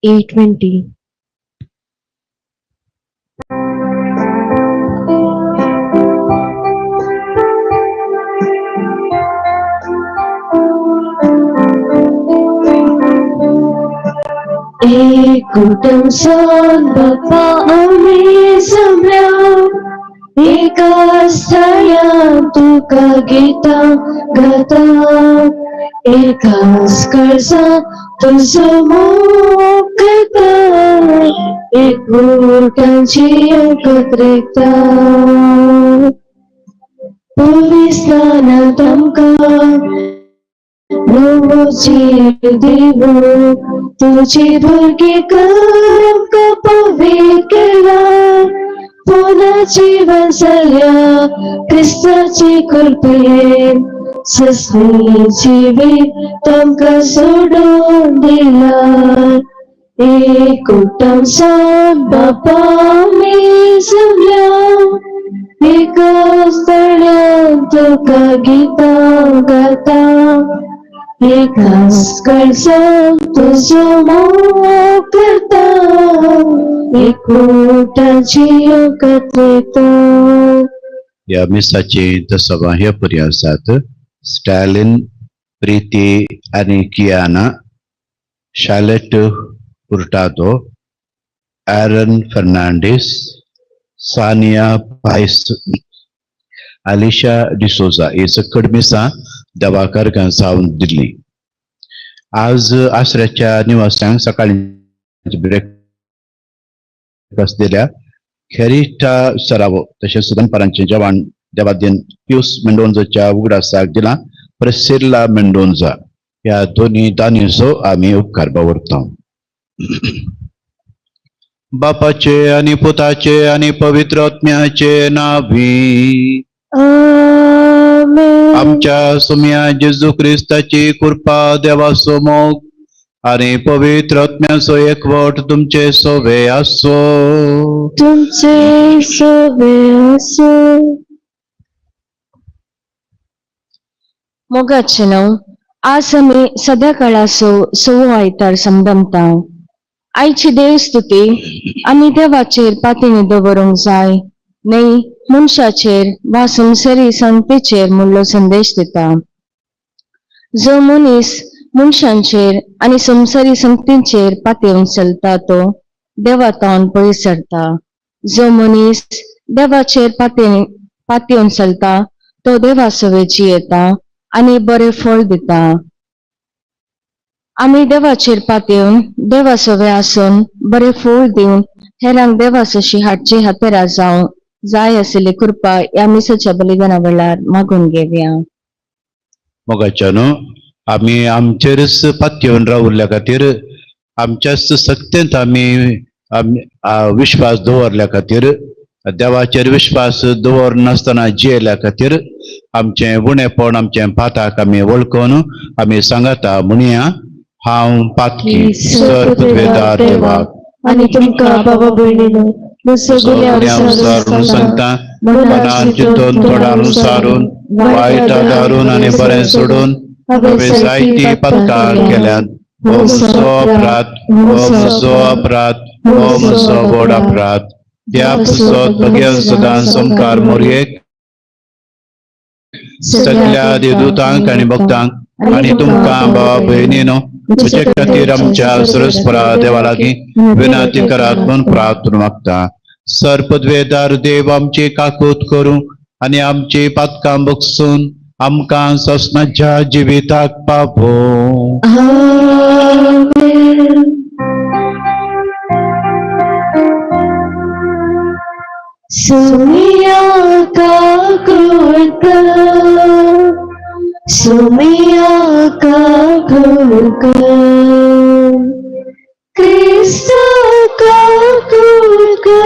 8:20. Ikutan Bapa Ami Samra Ikas Tayang Tuka Gita Gata Ikas Karsa Tusamuk Kata Ikutan Ciyang Katrikta Pulisna Tamka Novoci Devo तुझे भरके करम का पवित्रला पुन्हा जीवन सल्या ख्रिस्ताची कृपेन सस्ती जीवित तमका सोडून दिला एक उत्तम सन बापा मी जमल्या एकाच तळ्यात तुका गीता गाता एकाच कळसात तुझं मोह करता एकवटाची एकत्रिता. या मिसाचे दसवाह्य पर्यासात स्टॅलिन, प्रीती आणि कियाना, शार्लेट हुर्टादो, ॲरन फर्नांडिस, सानिया पायस, अलिशा डिसोजा हे सकट मिसा दवाकार सावन दिल्ली. आज आश्रयाच्या निवासांक सकाळी ब्रेकफास्ट दिल्या. खेरिटा सरावो तशेंच दनपारांचे जेवण देवादीन पियूस मेंडोन्जाच्या उगडासाक दिला. प्रिसिल्ला मेंडोन्जा ह्या दोन्ही दानीचो आमी उपकार बावरता. बापाचे आणि पुताचे आणि पवित्र आत्म्याचे नावी आमच्या सुम्या जेजू ख्रिस्ताची कृपा देवाचो मोग आणि पवित्र आत्म्याचो एकवट तुमचे सोबे आसो. तुमचे सोबे आसो. मोगाचे न्हू आज आमी सद्या काळाचो सवो आयतार संभ्रमता. आयची देवस्तुती आमी देवाचेर पातळी दवरूंक जाय न्हय मनशाचेर वा संवसारी संगतीचेर म्हणलो संदेश दिता. जो मनीस मनशांचेर आनी संवसारी संगतींचेर पातळून चलता तो देवातावन पयस सरता. जो मनीस देवाचेर पातळून चलता तो देवाचो वेची येता आनी बरे फळ दिता. आमी देवाचेर पातळून देवाचो वे आसून बरे फळ दिवन हेरांक देवाची हाडची हातेरा जावं जाय आशिल्ली कृपा या मिसाच्या बलिदाना वेळार मागून घेवया. मोगाच्यानो आमी आमचेरच पातयेवन रावल्ल्या खातीर आमच्याच सक्तेंत आमी विश्वास दवरल्या खातीर देवाचेर विश्वास दवर नासतना जियेल्या खातीर आमचे उणेपण आमचे पाताक आमी वळखून आमी सांगता म्हणया हांव पातकी सर्पवेदार देवाक आनी तुमकां बाबा भयणीनो सांगता मनान चिंतून तोंडानुसारून वायट आदारून आनी बरें सोडून हांवें जायती पत्कार केल्यात. हो म्हजो अपराध, हो म्हजो अपराध, हो म्हजो व्हड अपराध. त्या पुसत बगेन सदां संकार मोरयेक सगळ्या देवदूतांक आनी भक्तांक आनी तुमकां बाबा भयणीनो तुजे खातीर आमच्या सरस्वरा देवा लागीं विनंती करात म्हूण प्रार्थना मागता. सर्पद्वेदार देव आमची काकूत करूं आनी आमची पातकां बगसून आमकां ससनाच्या जिविताक पावो. सुमिया काकुळका सुमिया काकुळका क्रिस्ता काकुळका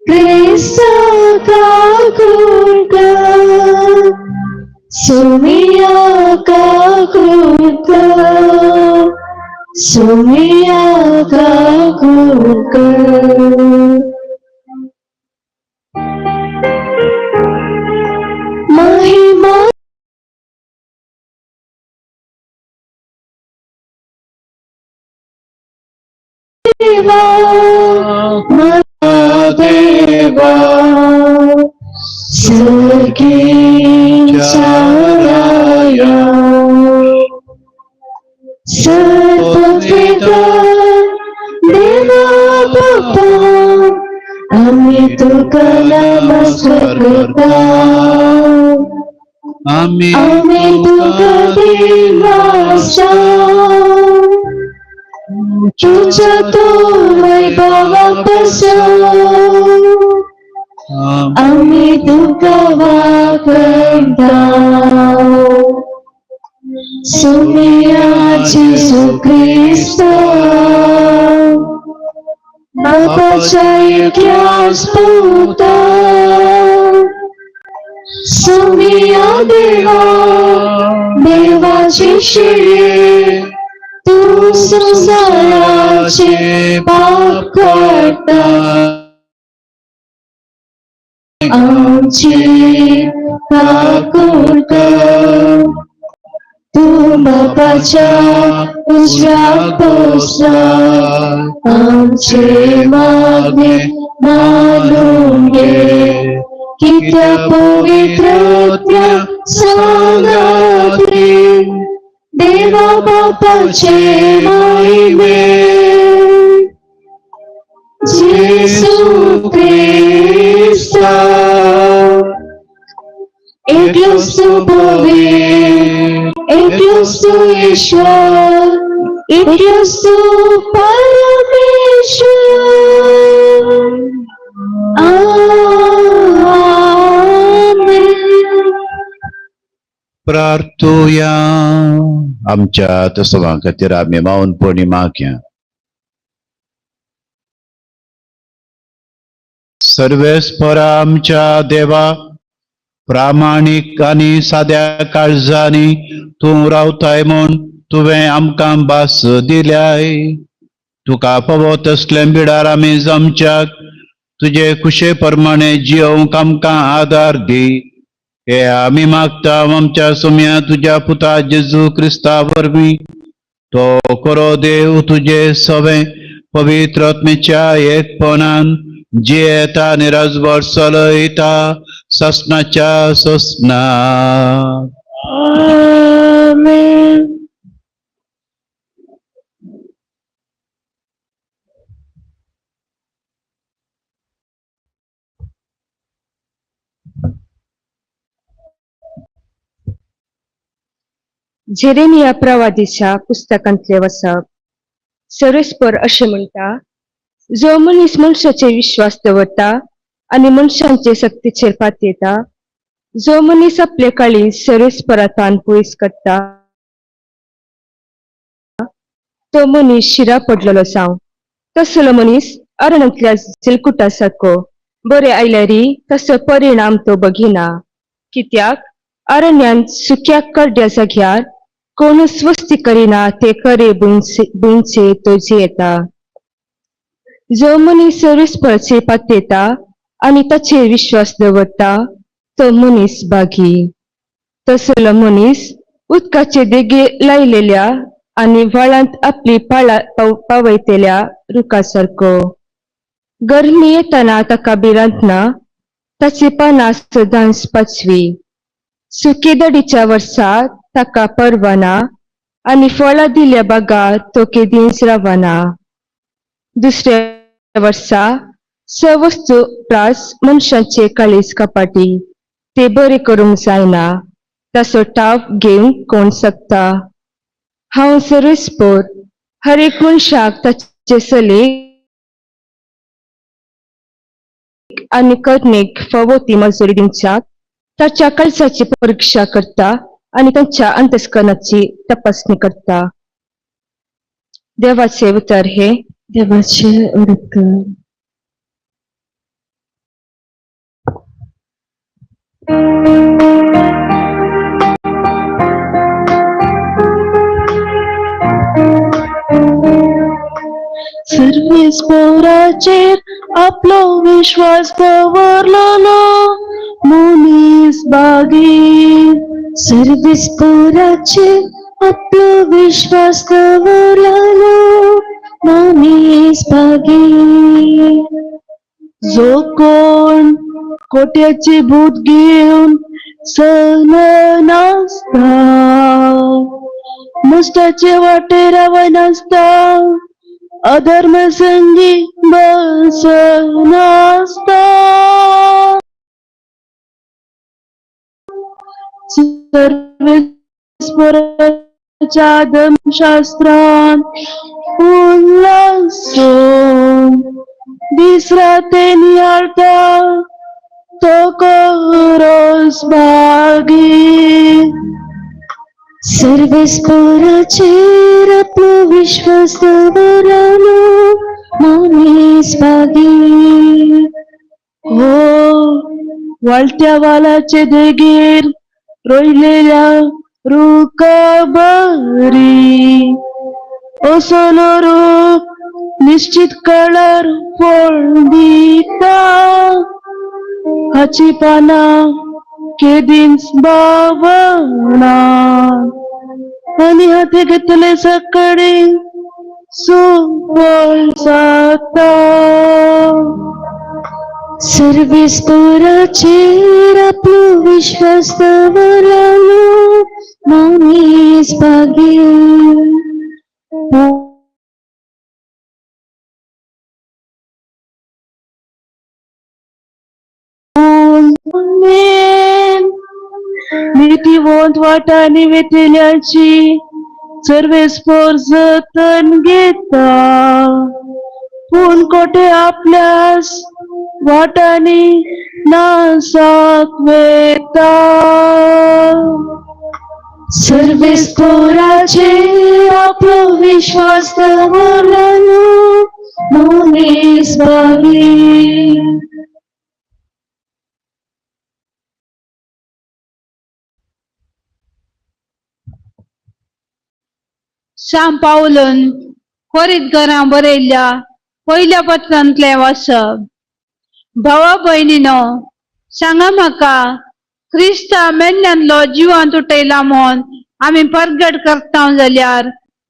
क्रिस्ता काकुळका सुमिया काकुळका सुमिया काकुळका. महिमा देवा महादेवा सर्गीच्या राया सर्ववेदा देवा बाबा आम्ही तुका नमस्कार करता आम्ही तुका देवाचा तुझ्या तो वैभवापासून आम्ही तुका वाकता सुमियाची सुख्रिस्त बापाच्या ऐक्यास पुता सुमिया देवा देवाची शिळे तू संसाराचे पाप करता आमची ठाकूर कर तू बापाच्या उजव्या बसला आमचे मागणे मानून घे की त्या पवित्र त्या सांगात्री देवा बापाचे महिमे येशू ख्रिस्ता एकलस्तु पवित्र एकलस्तु ईश्वर एकलस्तु परमेश्वर आमेन. प्रार्थूया. आमच्या तसवा खातीर आमी मौनपणी मागया. सर्वेस्परा आमच्या देवा प्रामाणीक आनी साद्या काळजांनी तूं रावताय म्हूण तुवें आमकां भास दिल्याय. तुका फोवो तसले बिडार आमी जमच्याक तुजे कुशे प्रमाणे जियोवंक आमकां आदार दी. हे आमी मागता आमच्या सुम्या तुज्या पुता जेजू क्रिस्ता वरवीं. तो खरो देव तुजे सवे पवित्र आत्मेच्या एकपणान जियेता आनी राजभर चलयता ससनाच्या ससना. आमेन. झेरेमिया प्रवादीच्या पुस्तकांतले वचप. सर्वेस्पर अशें म्हणटा, जो मनीस मनशाचे विश्वास दवरता आनी मनशांचे सक्तीचेर पातयता, जो मनीस आपले काळी सर्वेस्परातान पयस करता, तो मनीस शिरा पडलेलो जावं. तसलो मनीस अरणांतल्या चिलकुटा सारको बरे आयल्यारी तसो परिणाम तो बघिना. कित्याक अरण्यान सुक्या करड्या जाग्यार कोण स्वस्ती करिना ते करे बुंचे तो जियेता. जो मनीस सर्वेस्पराचेर पातयता आनी ताचेर विश्वास दवरता, तो मनीस बागी. तसलो मनीस उदकाचे देगे लायलेल्या आनी व्हाळांत आपली पावयतेल्या रुखा सारको. गरमी येताना ताका भिरांतना ताची पानां सदांच पाचवी. सुकी दडीच्या वर्सा ताका परवाना आनी फळां दिल्या बागा तो केदींच रावना. दुसऱ्या वर्सा सवस्तू प्रास मनशांचे काळीज कपाटी ते बरे करूंक जायना. ताचो टाव घेवंक कोण शकता. हांव सर्वेस्पर हर एक मनशाक ताचे सलेक आनी करणेक फावो ती मजुरी दिवच्याक ताच्या काळजाची परीक्षा करता आनी तांच्या अंतस्करणाची तपासणी करता. देवाचे उतर हे. देवाचे उडकर. सर्वेस्पराचेर आपलो विश्वास दवरलेलो मनीस बागी. सर्वेस्पराचेर आपलो विश्वास दवरलेलो मनीस भागी. जो कोण कोट्याचे भूत घेऊन सहन नासता, नष्टाचे वाटे रावा नासता, अधर्म संगी बस नासता. सर्वेश्वराच्या धर्मशास्त्रात उल्हास दिसरा ते निहाळता, तो कोरोस भागी. सर्वेस्पराचेर आपलो विश्वास दवरलो मनीस भागी. हो वाळत्या वालाचे देगेर रोयलेल्या रुखाबरी, ओसलो रूप निश्चित काळार फळ दिता. हाची पाना केदींच बावणा, आणि हाती घेतले सकाळी सुफळ जाता. सर्वेस्पराचेर आपलो विश्वास दवरलो मनीस भागी. नीतिवंत वाटाने वेतेल्याची सर्वेस्पर जतन घेता, पूण कोठे आपल्यास वाटाने नासाक वेता. सर्वेस्पराचेर आपलो विश्वास दवरलो मनीस भागी. सांत पावलन कोरिंथकारांक बरयल्ल्या पयल्या पत्रांतले वाचप. भावा भयणीनो, सांगा म्हाका, क्रिस्ता मेल्ल्यांतलो जिवंत उठयला म्हूण आमी परगट करता जाल्यार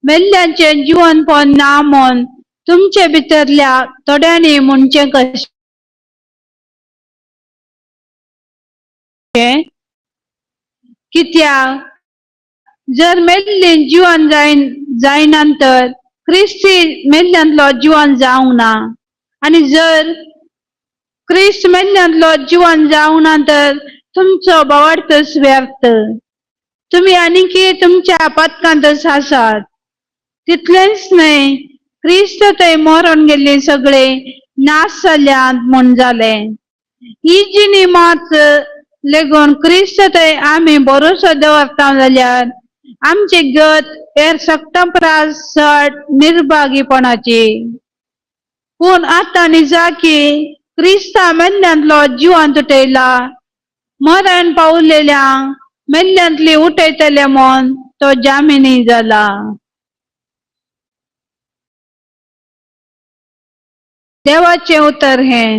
मेल्ल्यांचे जिवंतपण ना म्हूण तुमचे भितरल्या थोड्यांनी म्हणचें कशें? कित्याक जर मेल्लीं जिवंत जायना तर क्रिस्ती मेल्ल्यांतलो जिवंत जावंक ना, आनी जर क्रिस्त मेल्ल्यांतलो जिवंत जावंक ना तर तुमचो बोवाळटच व्यर्थ. तुमी आनीकी तुमच्या पथकांतच आसात. तितलेंच न्हय, क्रिस्त थंय मरून गेल्लीं सगळे नाश जाल्यात म्हूण जालें. ही जिणी मात लेगून क्रिस्त थंय आमी भरोसो दवरता जाल्यार आमची गत हेर सक्तपरास चड निर्भागीपणाची. पूण आतां निजा की क्रिस्ता मेल्ल्यांतलो जिवंत उठयला, मरण पावलेल्यांक मेल्ल्यांतली उठयतले म्हूण तो जामिनी जाला. देवाचें उतर हें.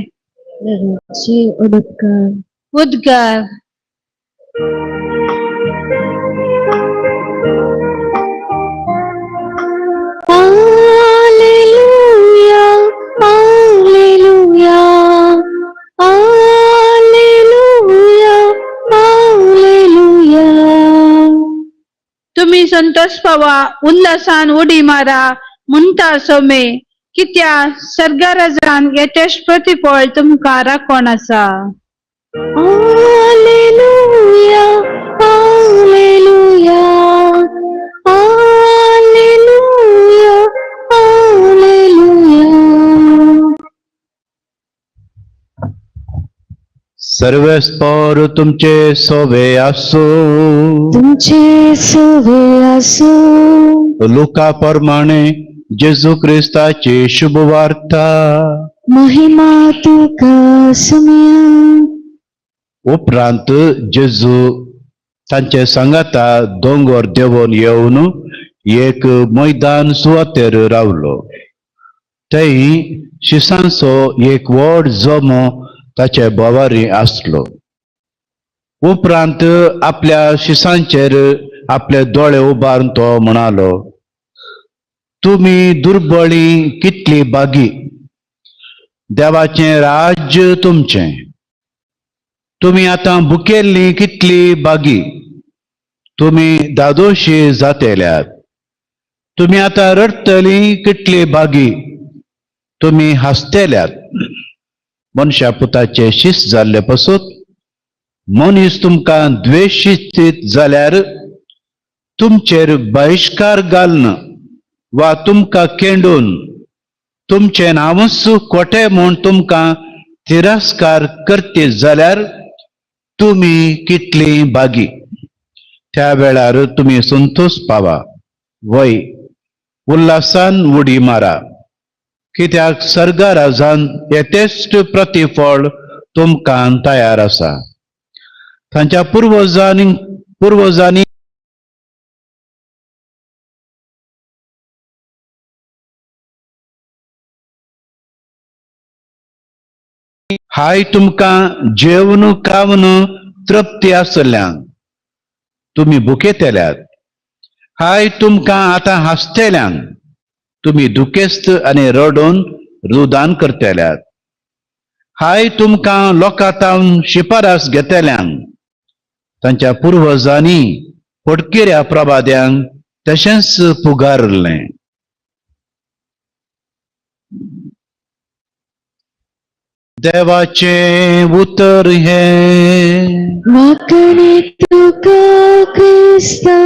उद्गार. Alleluia, Alleluia, Alleluia, Alleluia. तुम्ही संतोष पावा, उल्हासान उडी मारा म्हणटा सोमे, कित्या सर्गाराजान येतेच प्रतिफळ तुमकां राखण आसा. Alleluia, Alleluia, Alleluia, Alleluia. सर्वेस्पर तुमचे सोवे आसो. तुमचे सोवे आसो. लुका प्रमाणे जेजू क्रिस्ताची शुभ वार्ता. महिमा तुका सुम्या. उपरांत जेजू तांचे सांगाता दोंगर देंवून येवन एक मैदान सुवातेर रावलो. थंय शिसांचो एक व्हड जोमो ताचे बोवारी आसलो. उपरांत आपल्या शिसांचेर आपले दोळे उबारून तो म्हणालो, तुम्ही दुर्बळी कितली बागी, देवाचे राज्य तुमचे. तुम्ही आता भुकेल्ली कितली बागी, तुम्ही दादोशी जातेल्यात. तुम्ही आता रडतली कितली बागी, तुम्ही हसतेल्यात. मनशा पुताचे शिस्त जाल्ले पासून मनीस तुमकां द्वेषीत जाल्यार तुमचेर बहिष्कार घालन वा तुमकां केंडून तुमचे नांवच खोटे म्हूण तुमकां तिरस्कार करते जाल्यार तुम्ही कितली बागी. त्या वेळार तुम्ही संतोष पावा, वय उल्हासान उडी मारा, कित्याक सर्गा राजान येतेच प्रतिफळ तुमकां तयार आसा. तांच्या पुर्वजांनी हाय तुमकां जेवण खावन तृप्ती आसल्यांक तुम्ही भुकेतेल्यात. हाय तुमकां आतां हसतेल्यांक तुम्ही दुखेस्त आनी रडून रुदान करतेल्यात. हाय तुमकां लोकांतावन शिफारस घेतेल्यांक तांच्या पुर्वजांनी पडकिऱ्या प्रभाद्यांक तशेंच पुगारलें. देवाचे उतर हे वाकणे तुका क्रिस्ता.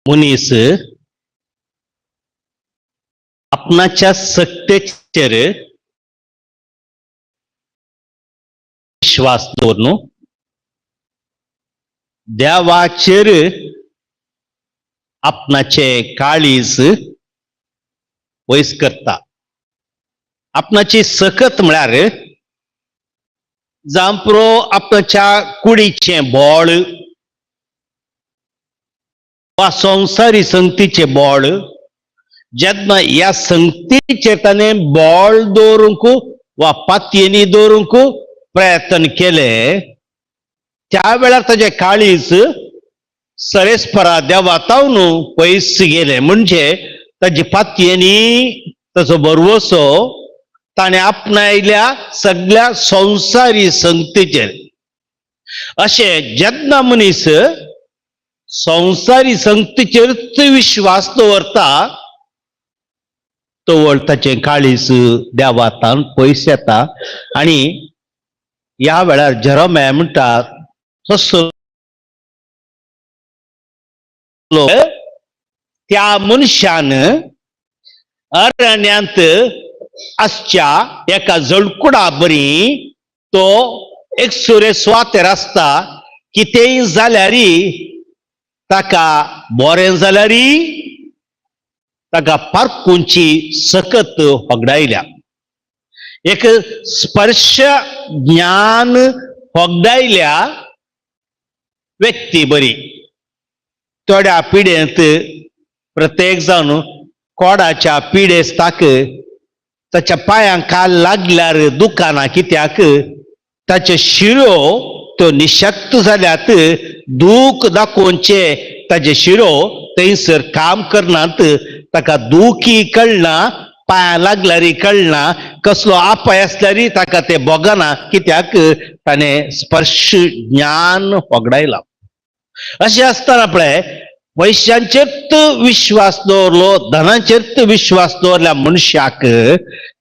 मनीस आपणाच्या सत्तेचेर विश्वास दवरून देवाचेर आपणाचे काळीज वयस करता. आपणाची सकत म्हळ्यार जांप्रो आपणाच्या कुडीचे बोळ वा संवसारी संगतीचे बोळ. जेन्ना ह्या संगतीचेर ताणें बोळ दवरूंक वा पातयेनी दवरूंक प्रयत्न केले, त्या वेळार ताचे काळीज सरेस्परा देवातावन पयस गेले. म्हणजे ताची पातयेनी ताचो बरवसो ताणें आपणायल्या सगळ्या संवसारी संगतीचेर. अशें जेन्ना मनीस संवसारी संगतीचेरच विश्वास दवरता तवळ ताचें काळीज देवातान पयस येता. आनी ह्या वेळार जेरोमेय म्हणटा तसो त्या मनशान अरण्यांत आसच्या एका जळकुडा बरी तो एक सुरे सुवातेर आसता. कितेंय जाल्यारी ताका बरें जाल्यारी ताका पारकुंची सकत होगडायल्या. एक स्पर्श ज्ञान होगडायल्या व्यक्ती बरी. थोड्या पिडेंत प्रत्येक जावन कोडाच्या पिडेस ताच्या पांयांक काल लागल्यार दुखाना. कित्याक ताचे शिरो त्यो निशक्त जाल्यात. दूख दाखोवचे ताचे शिरो थंयसर काम करनात. ताका दुखी कळना, पांयां लागल्यार कळना, कसलो आपाय आसल्यार ताका ते बोगना. कित्याक ताणें स्पर्श ज्ञान होगडायला. अशें आसतना पळय, पयशांचेर विश्वास दवरलो, धनाचेर विश्वास दवरल्या मनशाक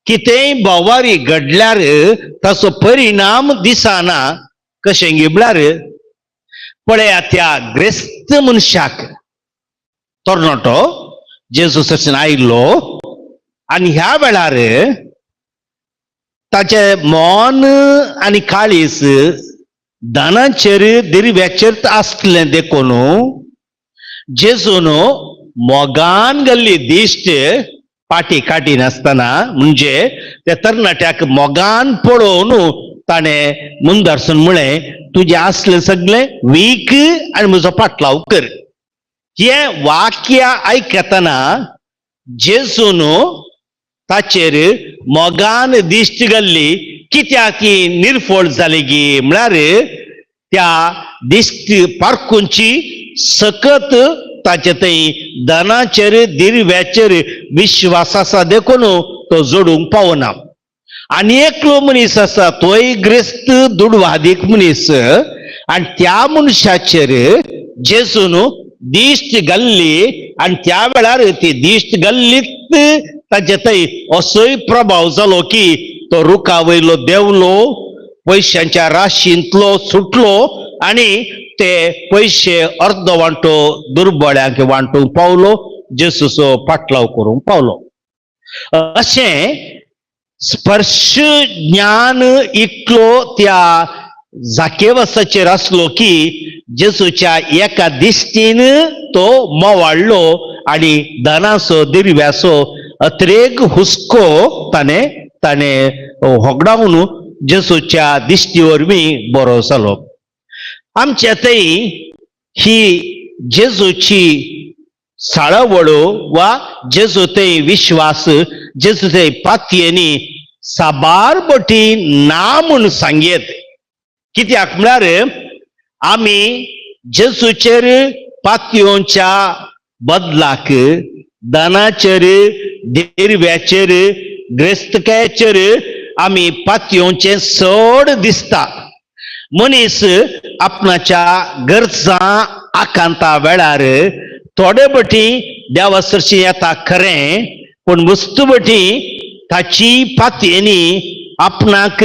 कितेंय बोवारी घडल्यार ताचो परिणाम दिसना. कशें गे म्हळ्यार पळया त्या ग्रेस्त मनशाक तरणाटो जेजू थंयच्यान आयिल्लो आनी ह्या वेळार ताचे मन आनी काळीज धनाचेर दिरव्याचेर आसलें देखून जेजून मोगान गेल्ली दिश्ट पाटी काटी नासतना, म्हणजे त्या तरणाट्याक मोगान पळोवन ताणें मुंदारसून म्हळें, तुजें आसलें सगळें वीक आनी म्हजो पाटलाव कर. हे वाक्य आयकतना जेसून ताचेर मोगान दिश्ट घाल्ली कित्याक की निर्फळ जाली गी म्हळ्यार त्या दिश्ट पारखूंची सकत ताचे थंय धनाचेर दिरव्याचेर विश्वास आसा देखून तो जोडूंक पावना. आनी एकलो मनीस आसा तोय ग्रेस्त दुडवादीक मनीस आनी त्या मनशाचेर जेसून दिश्ट घाल्ली आनी त्या वेळार ती दिश्ट घाल्लीत ताचे थंय असोय प्रभाव जालो की तो रुखा वयलो देंवलो, पयशांच्या राशींतलो सुटलो आनी ते पयशे अर्द वांटो दुर्बळ्यांक वांटूंक पावलो, जेसूचो पाटलाव करूंक पावलो. अशें स्पर्श ज्ञान इतलो त्या जाकेवासाचेर आसलो की जेसूच्या एका दिश्टीन तो मोवाळ्ळो आनी धनाचो दिरव्याचो अत्रेक हुस्को ताणे होगडावन जेसूच्या दिश्टी वरवीं बरो जालो. आमच्या थंय ही जेजूची साळवळ वा जेजू थंय विश्वास जेजू थंय पातयेनी साबारबटी ना म्हूण सांगयत. कित्याक म्हळ्यार आमी जेजूचेर पातयोच्या बदलाक धनाचेर दिरव्याचेर ग्रेस्तकायेचेर आमी पातयोचें चड दिसता. मनीस आपणाच्या गरजा आकांता वेळार थोडे बटी देवा सरशी येता खरें, पूण वस्तू बटी ताची पातयेनी आपणाक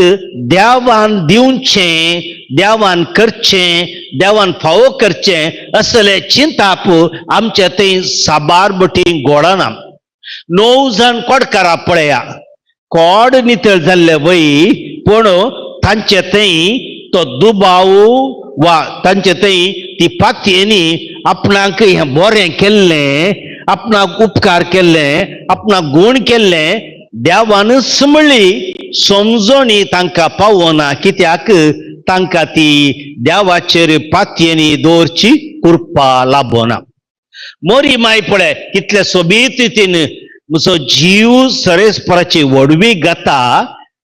देवान दिवचें, देवान करचें, देवान फावो करचें असले चिंताप आमच्या थंय साबार बटी घोडना. 9 जण कोडकारां पळया, कोड नितळ जाल्ले वय, पूण तांचे थंय तो दुबाव वा तांचे थंय ती पातयेनी आपणाक हें बरें केल्लें, आपणाक उपकार केल्ले, आपणाक गूण केल्ले देवान समळ्ळी समजोणी तांकां पावना. कित्याक तांकां ती देवाचेर पातयेनी दवरची कृपा लाभना. मोरी माय पळय कितले सोबीत रितीन म्हजो जीव सरेस्पराची वडवी घाता,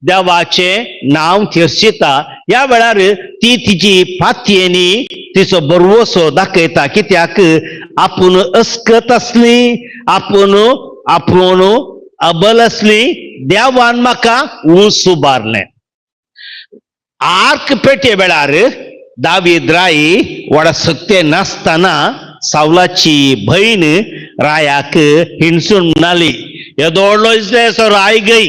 देवाचे नांव थिरसिता. ह्या वेळार ती तिची पातयेनी तिचो बरवसो दाखयता. कित्याक आपूण अस्कत आसली, आपूण अबल आसली, देवान म्हाका उंच उबारलें. आर्क पेटे वेळार दावीद राई वडा सक्ते नासतना सावलाची भयण रायाक हिणसून म्हणाली, येदोडलो इसरायेचो राय गई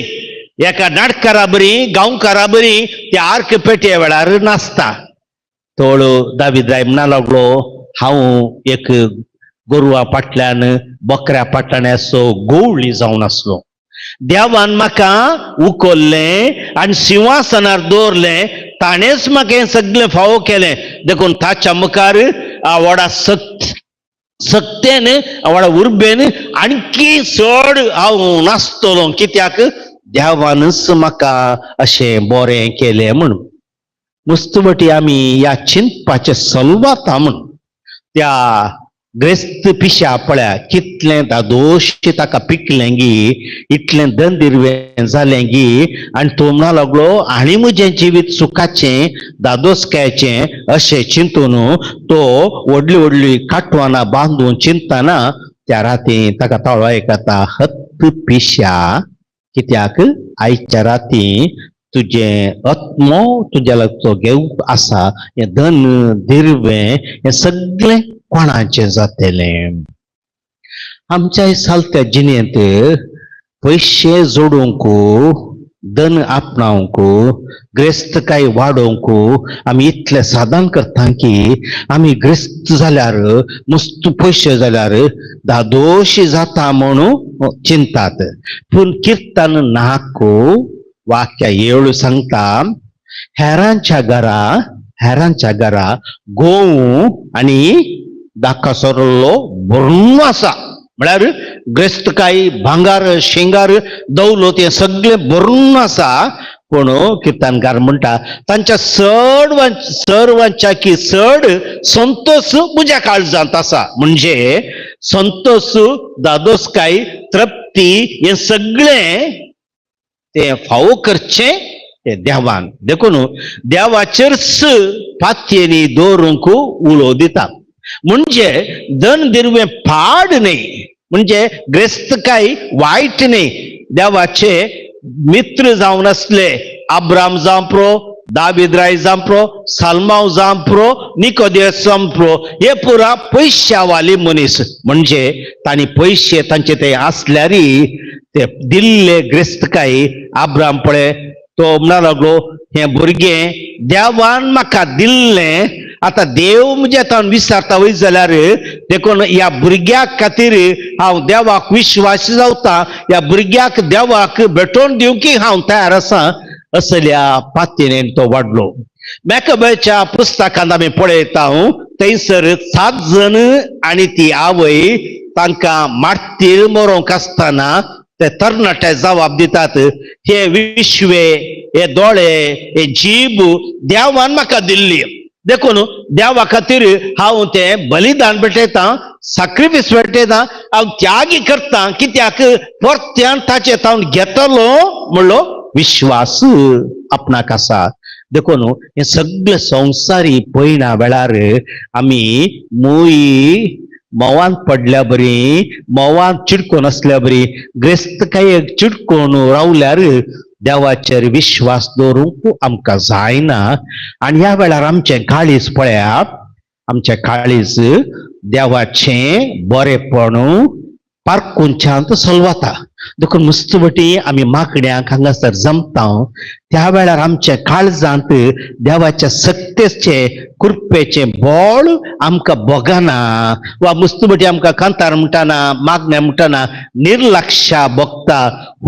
एका नाटकारा बरी गांवकारा बरी त्या आर्क पेटे वेळार नासता. तोळ दावीद राय म्हणा लागलो, हांव एक गोरवा फाटल्यान बकऱ्या फाटल्यान असो गोवळी जावन आसलो. देवान म्हाका उखल्लें आनी सिंहासनार दवरलें. ताणेच म्हाका हें सगळें फावो केलें. देखून ताच्या मुखार आवडा सक्तेन आवडा उर्बेन आणखी चड हांव नासतलो. कित्याक देवानच म्हाका अशें बरें केलें म्हणून. मुस्तबटी आमी ह्या चिंतपाचें सलवाता म्हूण त्या ग्रेस्त पिश्या पळया कितलें दादोश ताका पिकलें गी, इतलें धनदिरवें जालें गी, आनी तो म्हणा लागलो आनी म्हजें जिवीत सुखाचें दादोसकायचें अशें चिंतून तो व्हडली व्हडली काटवानां बांदून चिंतना त्या राती ताका ताळो येता, हत्त पिश्या, कित्याक आयच्या राती तुजें आत्मो तुज्या लागचो घेवप आसा, हें धन दिरवें हें सगळें कोणाचें जातलें. आमच्या सालत्या जिणेंत पयशे जोडूंक, धन आपणावंक, ग्रेस्तकाय वाडोवंक आमी इतलें साधन करता की आमी ग्रेस्त जाल्यार मस्त पयशे जाल्यार दादोश जाता म्हणून चिंतात. पूण किर्तन नाक वाक्य 7 सांगता, हेरांच्या घरा गोव आनी दाकासोरलो भरून आसा. म्हळ्यार ग्रेस्तकाय भांगार शेंगार दौलत हें सगळें भरून आसा. पूण किर्तनकार म्हणटा तांच्या सर्वांच्या की चड संतोष म्हज्या काळजांत आसा. म्हणजे संतोष दादोसकाय तृप्ती हे सगळे ते फावो करचे ते देवान देखून देवाचेरच पातयेनी दवरूंक उलो दिता म्हणजे दन दिरवे पाड न्ही म्हणजे ग्रेस्तकाय वायट न्ही देवाचे मित्र जावन असले अब्राम जावप्रो दाविद्राय जावप्रो सालमाव जावप्रो निकोदेस जावप्रो हे पुरा पैशावाली मनीस म्हणजे तांणी पैसे तांचे ते असल्यारी ते दिल्ले ग्रेस्तकाय अब्राम पळय तो म्हणा लागलो हे भुरगे देवान म्हाका दिल्लें आता देव म्हणजे हांव विचारता वयत जाल्यार देखून ह्या भुरग्याक खातीर हांव देवाक विश्वासी जावता ह्या भुरग्याक देवाक भेटोवन दिवंक हांव तयार आसा असल्या पातयेन तो वाडलो मॅकबेच्या पुस्तकांत आमी पळयता थंयसर 7 जण आनी ती आवय तांकां मारतील मरोंक आसतना ते तरणाटे जबाब दितात हे विश्वे हे दोळे हे जीब देवान म्हाका दिल्ली देखून देवा खातीर हांव ते बलिदान भेटयता सॅक्रिफायस भेटयता हांव त्यागी करता कित्याक परत्यान ताचे हांव घेतलो म्हणलो विश्वास आपणाक आसा देखून हे सगळे संवसारी पळयना वेळार आमी मोई मोवान पडल्या बरी मोवान चिडकोन असल्या बरी ग्रेस्तकायेक चिडकोन रावल्यार देवाचेर विश्वास दवरूंक आमकां जायना आनी ह्या वेळार आमचें काळीज पळयात आमचें काळीज देवाचें बरेपण पारकुंच्यात चलवता देखून मुस्तवटी आमी माकड्यांक हांगासर जमता त्या वेळार आमच्या काळजांत देवाच्या सत्तेचे कृपेचे बळ आमकां भोगना वा मुस्तवटी आमकां कांतार म्हणटाना मागण्या म्हणटाना निर्लक्षा भोगता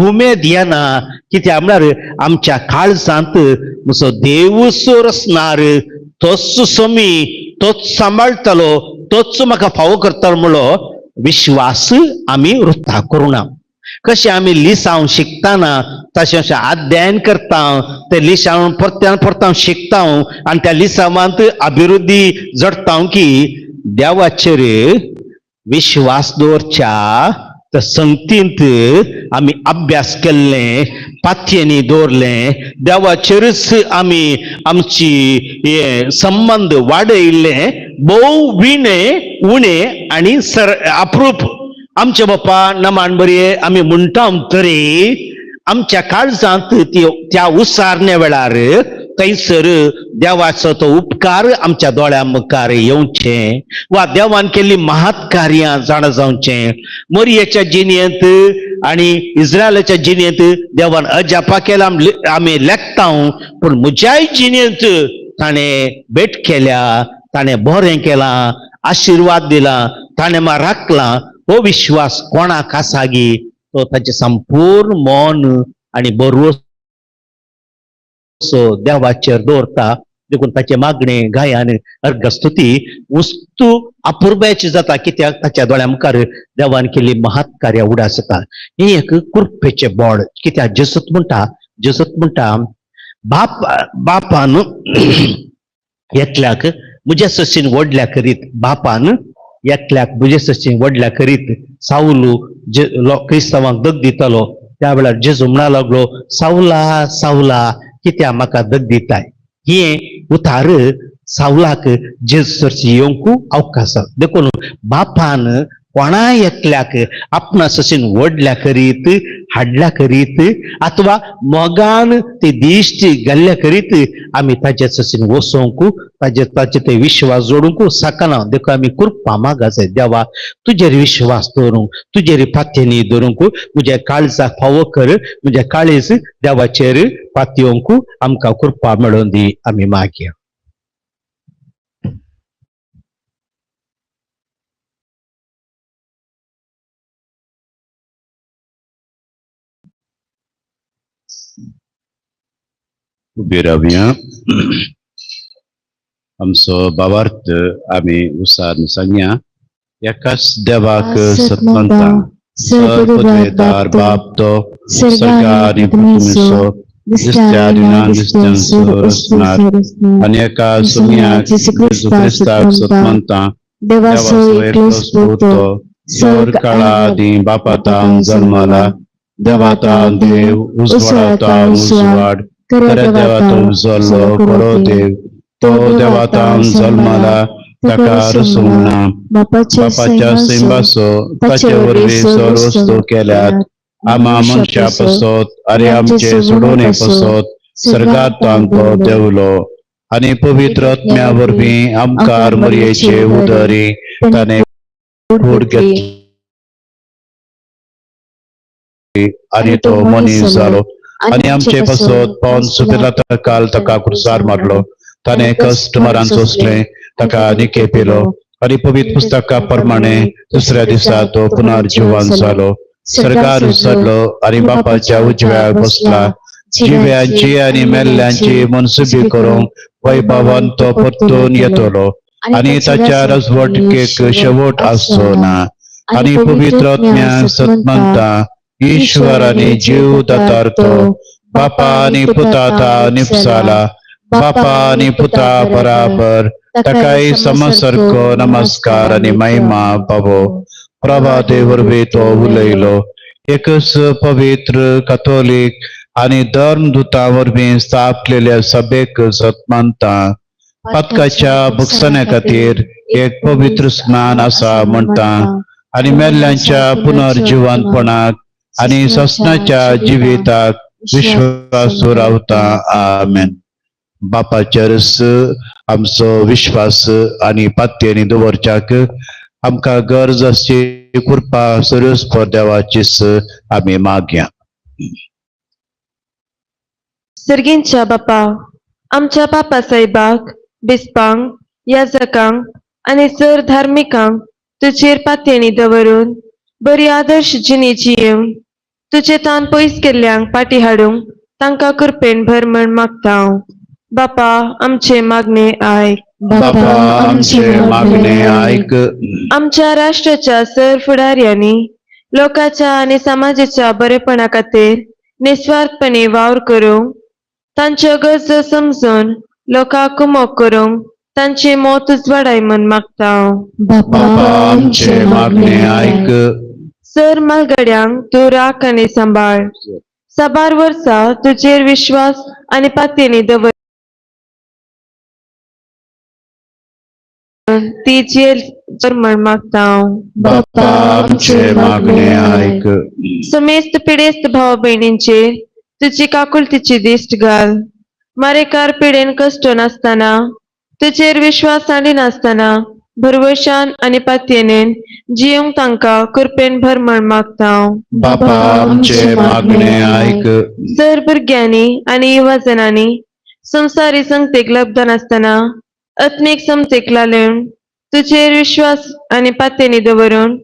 उमेद येना कित्याक म्हळ्यार आमच्या काळजांत म्हजो देवूच रचणार तोच समी तोच सांबाळटलो तोच म्हाका फावो करतलो म्हणलो विश्वास आमी वृथा करूना कशें आमी लिसांव शिकताना तशें अध्ययन करता ते लिसांव परत्यान परतां शिकता आनी त्या लिसांवांत अभिवृद्धी जडटा की देवाचेर विश्वास दवरच्या तर संगतींत आमी अभ्यास केल्ले पातयेनी दवरले देवाचेरच आमी आमची संबंध वाडयले भोव विणे उणे आनी अप्रूप आमचे बाप्पा नमान बरी आमी म्हणटा तरी आमच्या काळजांत त्या उसारण्या वेळार थंयसर देवाचो तो उपकार आमच्या दोळ्या मुखार येवचे वा देवान केल्ली महत् कार्यां जाणा जावचें मोरयेच्या जिणेंत आनी इस्रायलाच्या जिणेंत देवान अजापा केला आमी लेखता पूण म्हज्याय जिणेंत ताणें भेट केल्या ताणें बरें केलां आशिर्वाद दिला ताणें म्हाका राखला हो विश्वास कोणाक आसा गी तो ताचे संपूर्ण मन आनी भरवोसो देवाचेर दवरता देखून ताचे मागणे गायन अर्घस्तुती वस्तू अपुर्ब्याची जाता कित्याक ताच्या दोळ्या मुखार देवान केल्ली महत् कार्या उडास जाता हे एक कृपेचे बळ कित्याक जेसूत म्हणटा बापान एकल्याक म्हज्या सशीन व्हडल्या करीत बापान एकल्याक म्हजे सशीन व्हडल्या करीत साऊल क्रिस्तांवांक दग दितालो त्या वेळार जेजू म्हणा लागलो सावला सावला कित्याक म्हाका दग दिताय हे उतार सावलाक जेजूसरची येवंक अवकाश देखून बापान कोणा एकल्याक आपणा सशीन व्हडल्या करीत हाडल्या करीत अथवा मोगान ते दिश्टी घाल्ल्या करीत आमी ताचे सशीन वसोवंक ताचे ते विश्वास जोडूंक सकना देखून आमी कृपा मागा जाय देवा तुजेर विश्वास दवरूंक तुजेर पातयेनी दवरूंक म्हज्या काळजाक फावो कर म्हज्या काळीज देवाचेर पातयोवंक आमकां कृपा मेळोवन दी आमी मागया उबे रावया आमचो भावार्थ आमी उसार सांगया एकाच देवाक सतमंता सर्वपदवेदार बाप तो सरकार पृथ्वीचो दिसत्या दिनान दिसत्यांचो रचणार आनी एका सुम्याक जेजू क्रिस्ताक सतमंता देवाचो एकलो स्पुतो सर काळादी बापातां जन्माला देवातां देव उजवाडातां उजवाड खऱ्या देवातां जल्लो खरो देव तो देवातां जन्माला ताका रसूना बापाच्या सिंबासो ताचे वरवीं सर्व वस्तू केल्यात आमा मनशा पसत आरे आमचे सोडोने पसत सर्गात तांको देवलो आणि पवित्र आत्म्या वरवीं आमकां मरयेचे उदरी ताणे फूड घेतली आणि तो मनीस जालो आणि आमचे पसत पावन सुपिलाता काल ताका क्रुसार मारलो ताणे कष्ट मरण सोसले ताका निके पेलो आणि पवित्र पुस्तका प्रमाणे दुसऱ्या दिसा तो पुनर्जीवन जालो सर्गार चडलो आणि बापाच्या उजव्याक बसला जिव्यांची आणि मेल्ल्यांची मनसुबी करूंक वैभवान तो परतून येतलो आणि ताच्या राजवटकेक शेवट आसचो ना आणि पवित्र आत्म्याक सत म्हणटा ईश्वर आणि जीव दातार तो बापा आणि पुताता निपसाला बापा आणि पुता बराबर ताकाय समसर्को नमस्कार आणि महिमा पावो प्रभाते वरवीं तो उलयलो एकच पवित्र कॅथोलिक आणि धर्मदूतां वरवीं स्थापलेल्या सभेक सत मानता पातकाच्या भक्षण्या खातीर एक पवित्र स्नान आसा म्हणटा आणि मेल्ल्यांच्या पुनर्जीवनपणाक आणि ससनाच्या जिविताक विश्वास रावता आमेन. बापाचेर आमचो विश्वास आणि पातयेनी दवरच्याक आमकां गरज आसची कृपा सर्वस्पर देवाचीच आमी मागया. सर्गींच्या बापा आमच्या बापा साहेबाक बिस्पांक याजकांक आणि सर धार्मिकांक तुजेर पातयेनी दवरून बरी आदर्श जिणी जियेवन तुजे तान पयस केल्ल्यांक फाटी हाडूंक तांकां कृपेन भरमण मागता हांव. बापा आमचे मागणे आयक. बापा आमचे मागणे आयक. आमच्या राष्ट्राच्या सर फुडाऱ्यांनी लोकांच्या आणि समाजाच्या बरेपणा खातीर निस्वार्थपणे वावर करूंक तांच्यो गरजो समजून लोकांक कुमोग करूंक तांची मोत उजवाडाय म्हण मागता हांव. बापा आमचे मागणे आयक. सर मालगड्यांक तूं राख आनी सांबाळ. साबार वर्सा तुजेर विश्वास आनी पातयेनी दवर ती जेल म्हण मागता हांव. बापा आमचे मागणे आयक. समेस्त पिडेस्त भाव भयणींचेर तुजी काकुलतीची दिश्ट घाल. मारेकार पिडेन कष्ट नासतना तुजेर विश्वास आनी नासतना भरवशान आनी पातयेनेन जियोंक तांकां कृपेन भरमण मागता हांव. बापा आमचे मागणे आयक. सर भुरग्यांनी आनी युवाजनांनी संवसारी संगतेक लब्ध नासतना आत्मीक समतेक लालून तुजेर विश्वास आनी पातयेनी दवरून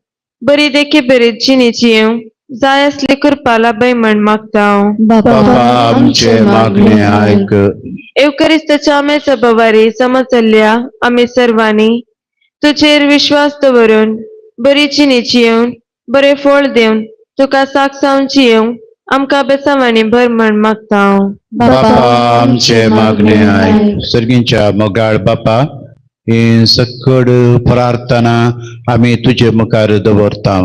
बरी देखी बरी जिणी जियोंक जाय असली कृपा लाभय म्हण मागता हांव. बापा आमचे मागणे आयक. एवकरिस्ताच्या आमेच्या बवारी समजल्ल्या आमी सर्वांनी तुजेर विश्वास दवरून बरी जिणी जियोवन बरे फळ दिवन तुका सागसावन जियोंक आमकां बेसावांनी भर म्हण मागता हांव. बापा आमचे मागणे आयक. सर्गींच्या मोगाळ बापा ही सकड प्रार्थना आमी तुजे मुखार दवरता.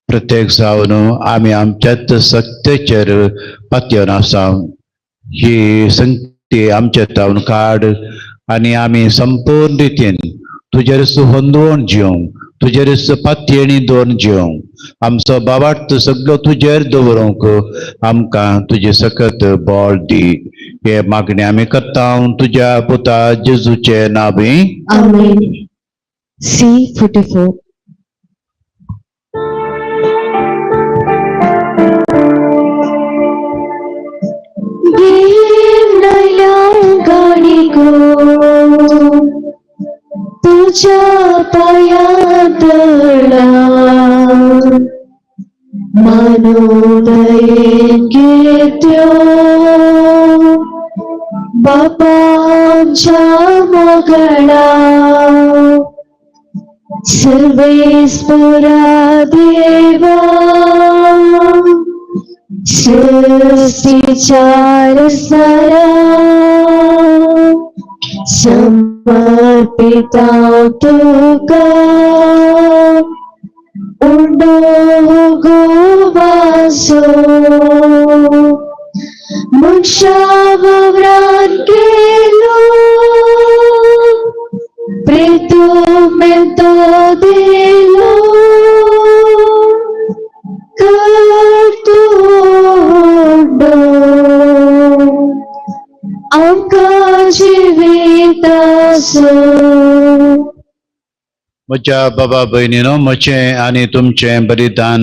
प्रत्येक जावन आमी आमच्याच सत्तेचेर पातयेवन आसा. ही संगती आमचे तावन काड आनी आमी संपूर्ण रितीन तुजेर सुहंदवण जिवंक तुजेर पातयेनी दवरून जिवंक आमचो बाबार्थ सगळो तुजेर दवरूंक आमकां तुजे सकत बळ दी. हे मागणे आमी करता तुज्या पुता जेजूचे नांवी. आमेन. C44. तुझ्या पायात मनोदय घेत्यो बापाच्या मोगळा सर्वेस्परा देवा सृष्टीच्या रसाला समर्पिता तुका undo govaso Munshavavran kelo Preto mento delo Kartundo Amka jivitaso म्हज्या बाबा भयणीनो म्हजे आनी तुमचे बलिदान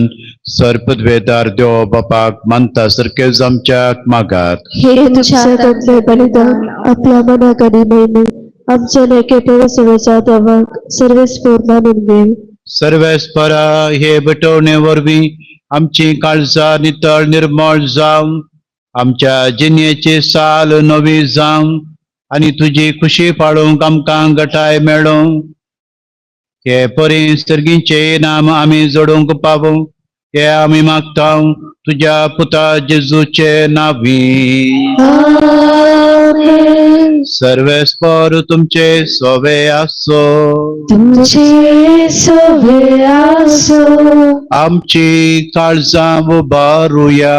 सर्पद्वेदार देव बापाक मानता सारखे जमच्याक मागात. हे तुमच्या हातातले बलिदान आपल्या मनाकडे नेहमी आमच्या लेखेपळ सेवेच्या देवाक सर्वेस्फोर मानून घे. सर्वेस्परा हे भेटवणे वरवीं आमची काळजां नितळ निर्मळ जावं, आमच्या जिणेची साल नवी जावं आनी तुजी खुशी पाळूंक आमकां घटाय मेळों. हे परी सर्गींचे नाम आमी जोडूंक पावूं हे आमी मागता तुझ्या पुता जेजूचे नावी. आमेन. सर्वेस्पर तुमचे सोवे आसो, तुमचे सोवे आसो. आमची काळजां उबारुया.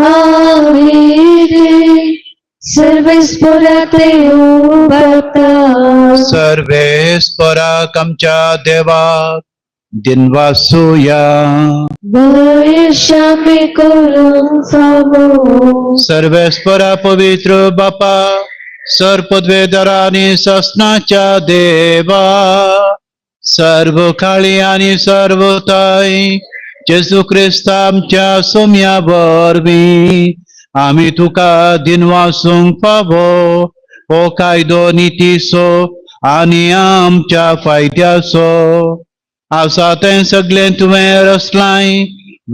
आमेन. सर्वेस्पराते उबारता. सर्वेस्पराक आमच्या देवाक दिनवासुया. वैशामे करून फावो. सर्वेस्परा पवित्र बापा सर्पद्वेदरा आनी ससनाच्या देवा, सर्व काळी आनी सर्वताय जेजू क्रिस्त आमच्या सोम्या वरवीं आमी तुका दिनवासूंक फावो. हो कायदो नितीसो आनी आमच्या फायद्याचो आसा तें सगळें तुवें रचलाय.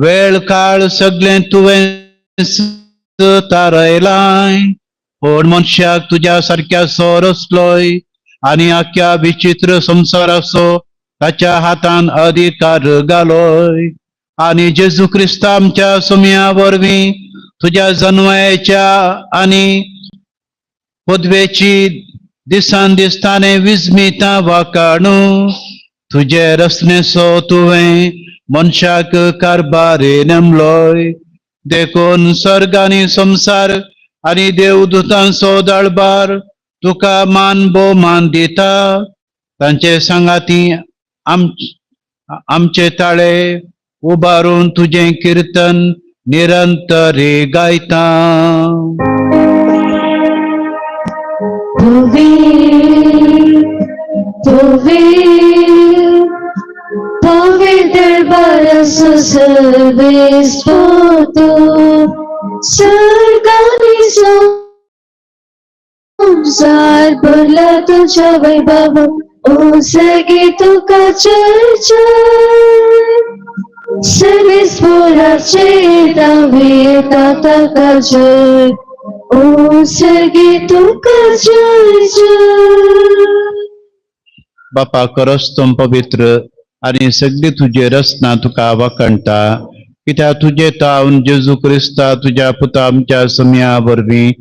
वेळ काळ सगळें तुवें तारयलाय. पूण मनशाक तुज्या सारक्याचो रचलोय आनी आख्या विचित्र संवसाराचो ताच्या हातान अधिकार घालोय. आनी जेजू क्रिस्त आमच्या सोम्या वरवीं तुज्या जन्माच्या आनी पदवेची दिसान दिसताने विस्मिता वाकाणू. तुजे रचनेचो तुवें मनशाक कारबारे नेमलोय. देखून सर्ग आनी संसार आनी देवदूतांचो दळबार तुका मान भोवमान दिता. तांचे सांगाती आमचे ताळे उबारून तुजें कीर्तन निरंतरी गायता. Paviter barasu सर्वेस्फोतो सर्गानी संसार भरला तुझ्या वैभव ओ सगळे तुका चर्चा. सर्वेस्फोराचे दावे ताका जय ओ सगळे तुका चर्चा. बापा करस्तम पवित्र आनी सगळी तुजी रचना तुका वखणटा. कित्याक तुजे तावन जेजू क्रिस्ता तुज्या पुता आमच्या सम्या वरवीं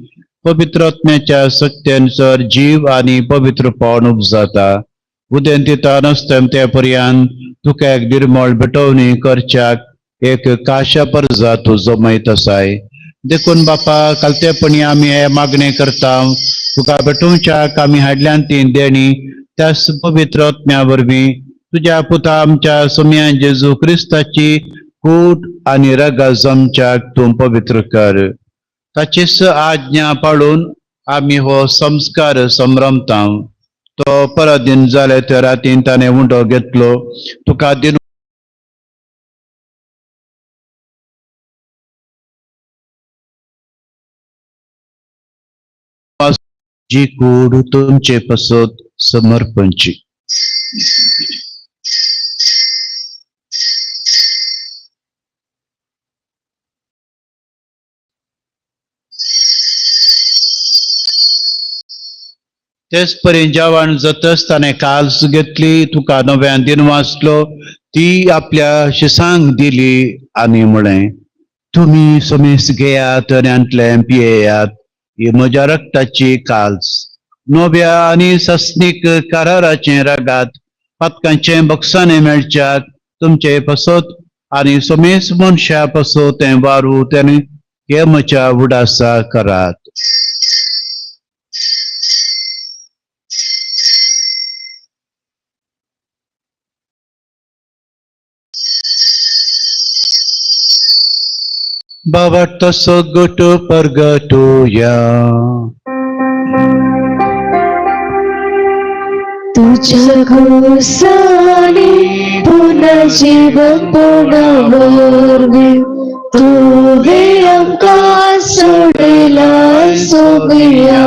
पवित्रत्म्याच्या सत्यानुसार जीव आनी पवित्रपण उपजाता. उदेंतिता नसता ते पर्यंत तुका एक निर्मळ भेटवणी करच्याक एक काशा परजा तुजो मैत आसाय. देखून बापा कालतेपणी आमी हे मागणे करता तुका भेटोवच्याक आमी हाडल्यान ती देणी त्याच पवित्रत्म्या वरवीं तुज्या पुता आमच्या सोम्या जेजू क्रिस्ताची कूट आनी रगा जमच्याक तूं पवित्र कर. ताचीच आज्ञा पाळून आमी हो संस्कार संभ्रमता. तो परदीन जाले त्या रातीन ताणें उंडो घेतलो. तुका दिन जी कूड तुमचे पसत समर्पणची. तेच परी जेवण जातच ताणें काल्स घेतली. तुका नव्यान दिन वाचलो. ती आपल्या शिसांक दिली आनी म्हळें, तुमी समेस घेयात आनी आंतलें पियेयात. ही म्हज्या रक्ताची काल्स नव्या आनी सस्नीक कराराचे रगात पातकांचे बक्षाने मेळच्याक तुमचे पसोत आणि सोमेस मनशा पसो ते वारू त्याने हे म्हच्या उडासा करात. Babat tasod goto परगटूया. तुझ्या घोसाने पुन्हा जीवन पुनर्वि तू हे आमकां सोडला सोगया